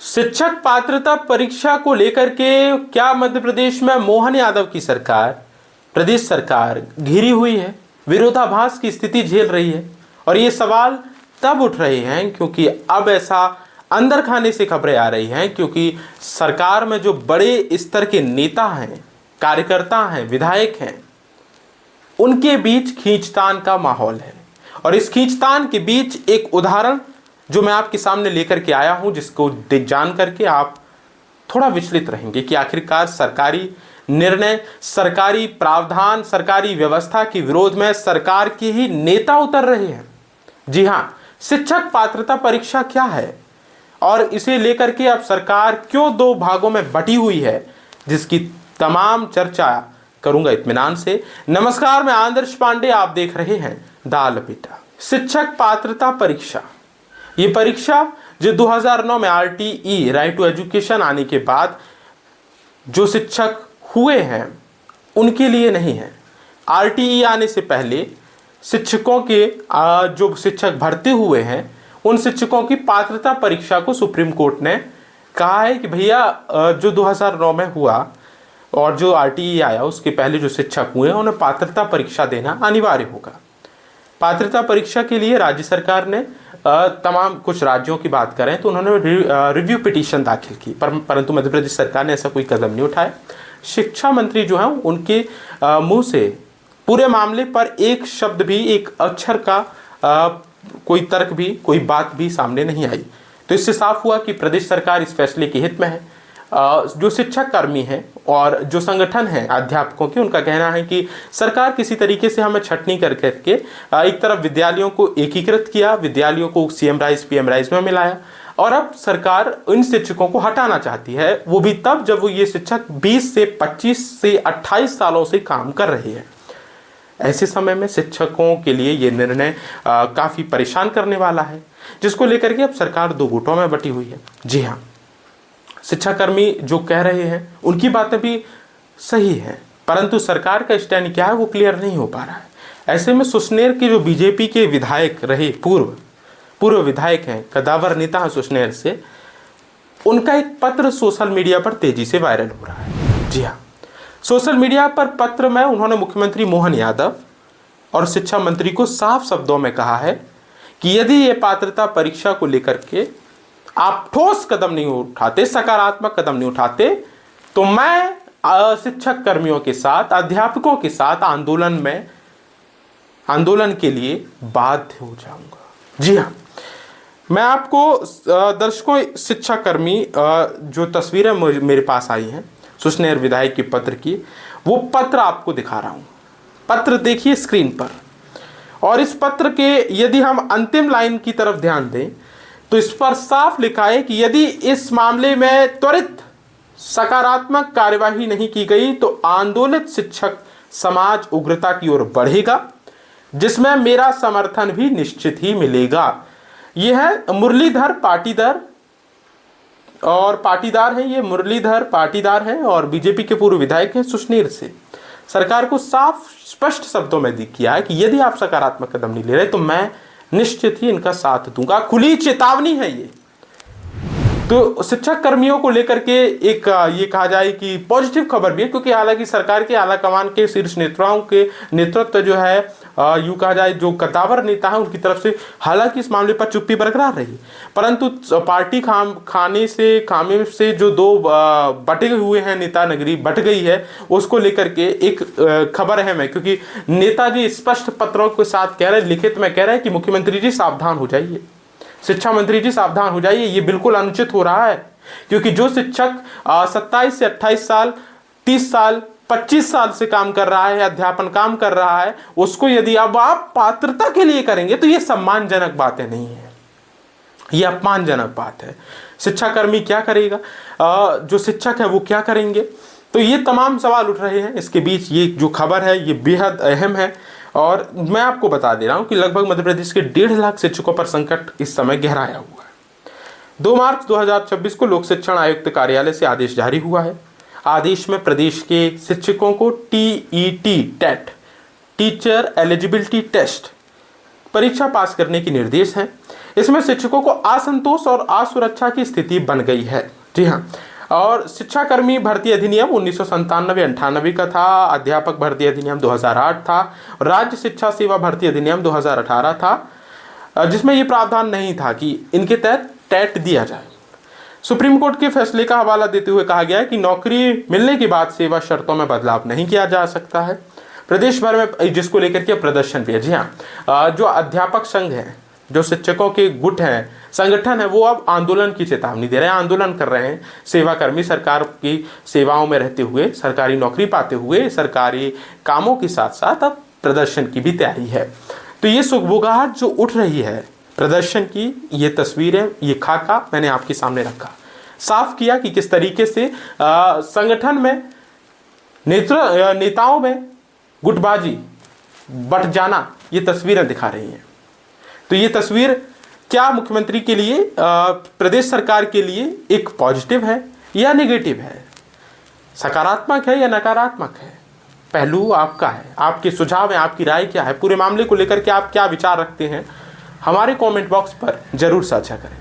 शिक्षक पात्रता परीक्षा को लेकर के क्या मध्य प्रदेश में मोहन यादव की सरकार, प्रदेश सरकार घिरी हुई है, विरोधाभास की स्थिति झेल रही है। और ये सवाल तब उठ रहे हैं क्योंकि अब ऐसा अंदर खाने से खबरें आ रही हैं, क्योंकि सरकार में जो बड़े स्तर के नेता हैं, कार्यकर्ता हैं, विधायक हैं, उनके बीच खींचतान का माहौल है। और इस खींचतान के बीच एक उदाहरण जो मैं आपके सामने लेकर के आया हूं, जिसको जान करके आप थोड़ा विचलित रहेंगे कि आखिरकार सरकारी निर्णय, सरकारी प्रावधान, सरकारी व्यवस्था के विरोध में सरकार के ही नेता उतर रहे हैं। जी हां, शिक्षक पात्रता परीक्षा क्या है और इसे लेकर के अब सरकार क्यों दो भागों में बटी हुई है, जिसकी तमाम चर्चा करूंगा इत्मीनान से। नमस्कार, मैं आदर्श पांडे, आप देख रहे हैं द लपेटा। शिक्षक पात्रता परीक्षा, ये परीक्षा जो 2009 में RTE राइट टू एजुकेशन आने के बाद जो शिक्षक हुए हैं उनके लिए नहीं है। RTE आने से पहले शिक्षकों के जो शिक्षक भर्ती हुए हैं उन शिक्षकों की पात्रता परीक्षा को सुप्रीम कोर्ट ने कहा है कि भैया जो 2009 में हुआ और जो RTE आया उसके पहले जो शिक्षक हुए उन्हें पात्रता परीक्षा देना अनिवार्य होगा। पात्रता परीक्षा के लिए राज्य सरकार ने तमाम कुछ राज्यों की बात करें तो उन्होंने रिव्यू पिटीशन दाखिल की, परंतु मध्य प्रदेश सरकार ने ऐसा कोई कदम नहीं उठाया। शिक्षा मंत्री जो है उनके मुंह से पूरे मामले पर एक शब्द भी, एक अक्षर का कोई तर्क भी, कोई बात भी सामने नहीं आई। तो इससे साफ हुआ कि प्रदेश सरकार इस फैसले के हित में है। जो शिक्षक कर्मी हैं और जो संगठन हैं अध्यापकों के, उनका कहना है कि सरकार किसी तरीके से हमें छटनी कर करके एक तरफ विद्यालयों को एकीकृत किया, विद्यालयों को CM राइज PM राइज में मिलाया, और अब सरकार इन शिक्षकों को हटाना चाहती है, वो भी तब जब वो ये शिक्षक 20 से 25 से 28 सालों से काम कर रहे हैं। ऐसे समय में शिक्षकों के लिए ये निर्णय काफ़ी परेशान करने वाला है, जिसको लेकर के अब सरकार दो गुटों में बटी हुई है। जी हाँ, शिक्षाकर्मी जो कह रहे हैं उनकी बातें भी सही हैं, परंतु सरकार का स्टैंड क्या है वो क्लियर नहीं हो पा रहा है। ऐसे में सुसनेर के जो बीजेपी के विधायक रहे, पूर्व विधायक हैं, कदावर नेता हैं सुसनेर से, उनका एक पत्र सोशल मीडिया पर तेजी से वायरल हो रहा है। जी हाँ, सोशल मीडिया पर पत्र में उन्होंने मुख्यमंत्री मोहन यादव और शिक्षा मंत्री को साफ शब्दों में कहा है कि यदि ये पात्रता परीक्षा को लेकर के आप ठोस कदम नहीं उठाते, सकारात्मक कदम नहीं उठाते, तो मैं शिक्षक कर्मियों के साथ, अध्यापकों के साथ आंदोलन के लिए बाध्य हो जाऊंगा। जी हाँ, मैं आपको दर्शकों, शिक्षा कर्मी जो तस्वीरें मेरे पास आई हैं सुसनेर विधायक के पत्र की, वो पत्र आपको दिखा रहा हूं। पत्र देखिए स्क्रीन पर, और इस पत्र के यदि हम अंतिम लाइन की तरफ ध्यान दें तो इस पर साफ लिखा है कि यदि इस मामले में त्वरित सकारात्मक कार्यवाही नहीं की गई तो आंदोलित शिक्षक समाज उग्रता की ओर बढ़ेगा, जिसमें मेरा समर्थन भी निश्चित ही मिलेगा। यह है मुरलीधर पाटीदार, और पाटीदार है ये, मुरलीधर पाटीदार है और बीजेपी के पूर्व विधायक हैं सुसनेर से। सरकार को साफ स्पष्ट शब्दों में किया है कि यदि आप सकारात्मक कदम नहीं ले रहे तो मैं निश्चित ही इनका साथ दूंगा। खुली चेतावनी है ये। तो शिक्षक कर्मियों को लेकर के एक ये कहा जाए कि पॉजिटिव खबर भी है, क्योंकि हालांकि सरकार के आला कमान के शीर्ष नेताओं के नेतृत्व जो है, यूँ कहा जाए जो कद्दावर नेता है उनकी तरफ से हालांकि इस मामले पर चुप्पी बरकरार रही, परंतु पार्टी खामे से जो दो बटे हुए हैं, नेता नगरी बट गई है, उसको लेकर के एक खबर है मैं, क्योंकि नेताजी स्पष्ट पत्रों के साथ कह रहे हैं, लिखित में कह रहे हैं कि मुख्यमंत्री जी सावधान हो जाइए, शिक्षा मंत्री जी सावधान हो जाइए, ये बिल्कुल अनुचित हो रहा है। क्योंकि जो शिक्षक 27 से 28 साल, 30 साल, 25 साल से काम कर रहा है, अध्यापन काम कर रहा है, उसको यदि अब आप पात्रता के लिए करेंगे तो ये सम्मानजनक बातें नहीं है, ये अपमानजनक बात है। शिक्षाकर्मी क्या करेगा, जो शिक्षक है वो क्या करेंगे, तो ये तमाम सवाल उठ रहे हैं। इसके बीच ये जो खबर है ये बेहद अहम है, और मैं आपको बता दे रहा हूं कि लगभग मध्य प्रदेश के 1.5 लाख शिक्षकों पर संकट इस समय गहराया हुआ है। 2 मार्च 2026 को लोक शिक्षण आयुक्त कार्यालय से आदेश जारी हुआ है। आदेश में प्रदेश के शिक्षकों को टीईटी टीचर एलिजिबिलिटी टेस्ट परीक्षा पास करने के निर्देश हैं। इसमें शिक्षकों को असंतोष और असुरक्षा की स्थिति बन गई है। जी हाँ, और शिक्षाकर्मी भर्ती अधिनियम 1997-98 का था, अध्यापक भर्ती अधिनियम 2008 था, राज्य शिक्षा सेवा भर्ती अधिनियम 2018 था, जिसमें यह प्रावधान नहीं था कि इनके तहत टेट दिया जाए। सुप्रीम कोर्ट के फैसले का हवाला देते हुए कहा गया है कि नौकरी मिलने के बाद सेवा शर्तों में बदलाव नहीं किया जा सकता है। प्रदेश भर में जिसको लेकर के प्रदर्शन भी है। जी हाँ, जो अध्यापक संघ है, जो शिक्षकों के गुट हैं, संगठन है, वो अब आंदोलन की चेतावनी दे रहे हैं, आंदोलन कर रहे हैं। सेवाकर्मी सरकार की सेवाओं में रहते हुए, सरकारी नौकरी पाते हुए, सरकारी कामों के साथ साथ अब प्रदर्शन की भी तैयारी है। तो ये सुगबुगाहट जो उठ रही है प्रदर्शन की, ये तस्वीरें, ये खाका मैंने आपके सामने रखा, साफ किया कि किस तरीके से संगठन में नेताओं में गुटबाजी बढ़ जाना, ये तस्वीरें दिखा रही हैं। तो ये तस्वीर क्या मुख्यमंत्री के लिए, प्रदेश सरकार के लिए एक पॉजिटिव है या नेगेटिव है, सकारात्मक है या नकारात्मक है? पहलू आपका है, आपके सुझाव है, आपकी राय क्या है, पूरे मामले को लेकर के आप क्या विचार रखते हैं, हमारे कमेंट बॉक्स पर जरूर साझा करें।